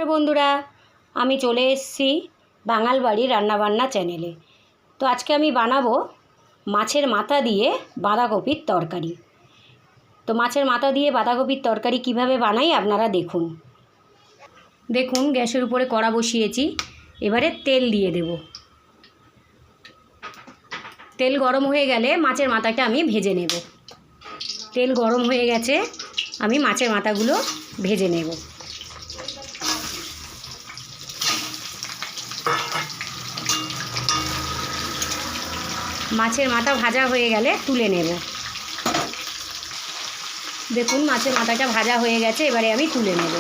নমস্কার বন্ধুরা, আমি চলে এসেছি বাঙাল বাড়ি রান্নাবান্না চ্যানেলে। তো আজকে আমি বানাবো মাছের মাথা দিয়ে বাঁধাকপির তরকারি। তো মাছের মাথা দিয়ে বাঁধাকপির তরকারি কিভাবে বানাই আপনারা দেখুন। দেখুন, গ্যাসের উপরে কড়া বসিয়েছি, এবারে তেল দিয়ে দেব। তেল গরম হয়ে গেলে মাছের মাথাটা আমি ভেজে নেব। তেল গরম হয়ে গেছে, আমি মাছের মাথাগুলো ভেজে নেব। মাছের মাথা ভাজা হয়ে গেলে তুলে নেব। দেখুন, মাছের মাথাটা ভাজা হয়ে গেছে, এবারে আমি তুলে নেব।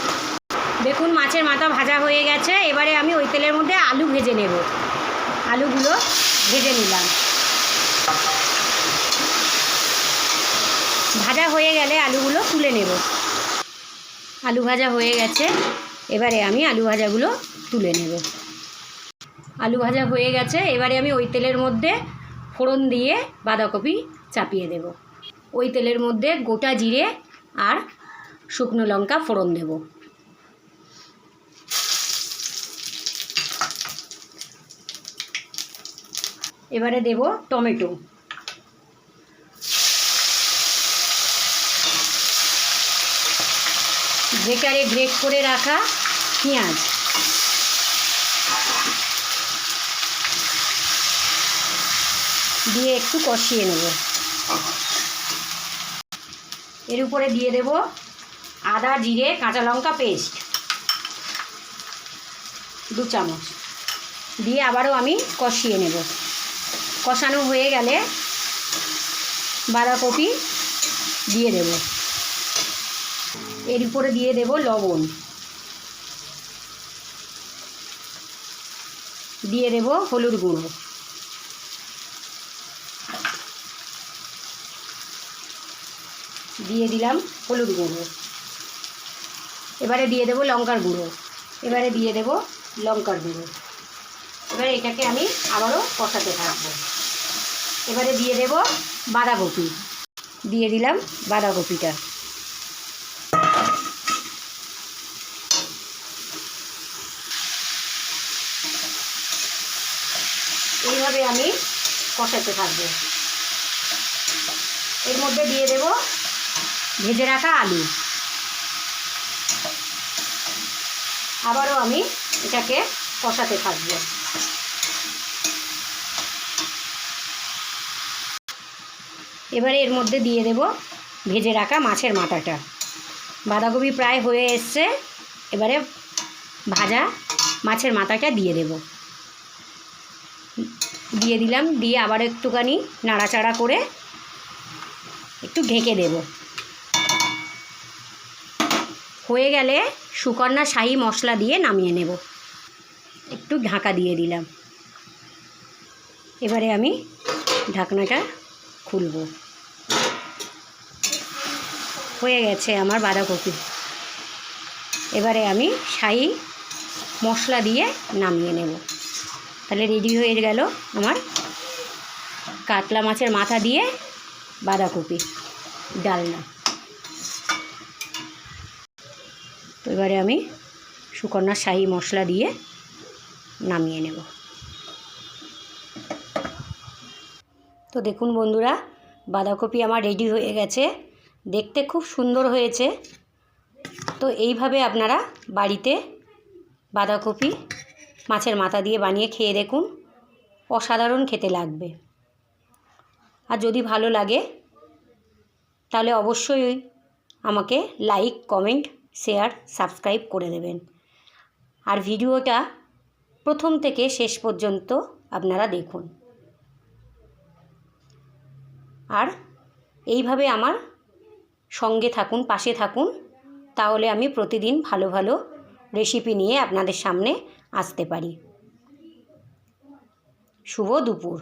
দেখুন, মাছের মাথা ভাজা হয়ে গেছে, এবারে আমি ওই তেলের মধ্যে আলু ভেজে নেব। আলুগুলো ভেজে নিলাম। ভাজা হয়ে গেলে আলুগুলো তুলে নেব। আলু ভাজা হয়ে গেছে, এবারে আমি আলু ভাজাগুলো তুলে নেব। আলু ভাজা হয়ে গেছে, এবারে আমি ওই তেলের মধ্যে ফোড়ন দিয়ে বাঁধাকপি চাপিয়ে দেব। ওই তেলের মধ্যে গোটা জিরে আর শুকনো লঙ্কা ফোড়ন দেব। এবারে দেব টমেটো, গ্রেটারে গ্রেট করে রাখা পেঁয়াজ, দিয়ে একটু কষিয়ে নেব। এর উপরে দিয়ে দেব আদা জিরে কাঁচা লঙ্কা পেস্ট 2 চামচ, দিয়ে আবারও আমি কষিয়ে নেব। কষানো হয়ে গেলে বাঁধাকপি দিয়ে দেব। এর উপরে দিয়ে দেব লবণ, দিয়ে দেব হলুদ গুঁড়ো, দিয়ে দিলাম হলুদ গুঁড়ো। এবারে দিয়ে দেব লঙ্কার গুঁড়ো, এবারে দিয়ে দেব লঙ্কার গুঁড়ো। এবারে এটাকে আমি আবারও কষাতে থাকবো। এবারে দিয়ে দেব বাঁধাকপি, দিয়ে দিলাম বাঁধাকপিটা। এইভাবে আমি কষাতে থাকবো। এর মধ্যে দিয়ে দেব ভেজে রাখা আলু। আবারও আমি এটাকে কষাতে থাকবো। এবারে এর মধ্যে দিয়ে দেব ভেজে রাখা মাছের মাথাটা। বাঁধাকপি প্রায় হয়ে এসছে, এবারে ভাজা মাছের মাথাটা দিয়ে দেব। দিয়ে দিলাম, দিয়ে আবার একটুখানি নাড়াচাড়া করে একটু ঢেকে দেব। হয়ে গেলে সুকন্যা শাহি মশলা দিয়ে নামিয়ে নেব। একটু ঢাকা দিয়ে দিলাম। এবারে আমি ঢাকনাটা খুলব। হয়ে গেছে আমার বাঁধাকপি। এবারে আমি শাহি মশলা দিয়ে নামিয়ে নেব। তাহলে রেডি হয়ে গেল আমার কাতলা মাছের মাথা দিয়ে বাঁধাকপি ডালনা। তো এবারে আমি সুকন্যা শাহি মশলা দিয়ে নামিয়ে নেব। তো দেখুন বন্ধুরা, বাঁধাকপি আমার রেডি হয়ে গেছে, দেখতে খুব সুন্দর হয়েছে। তো এইভাবে আপনারা বাড়িতে বাঁধাকপি মাছের মাথা দিয়ে বানিয়ে খেয়ে দেখুন, অসাধারণ খেতে লাগবে। আর যদি ভালো লাগে তাহলে অবশ্যই আমাকে লাইক কমেন্ট শেয়ার সাবস্ক্রাইব করে দেবেন। আর ভিডিওটা প্রথম থেকে শেষ পর্যন্ত আপনারা দেখুন। আর এইভাবে আমার সঙ্গে থাকুন, পাশে থাকুন, তাহলে আমি প্রতিদিন ভালো ভালো রেসিপি নিয়ে আপনাদের সামনে আসতে পারি। শুভ দুপুর।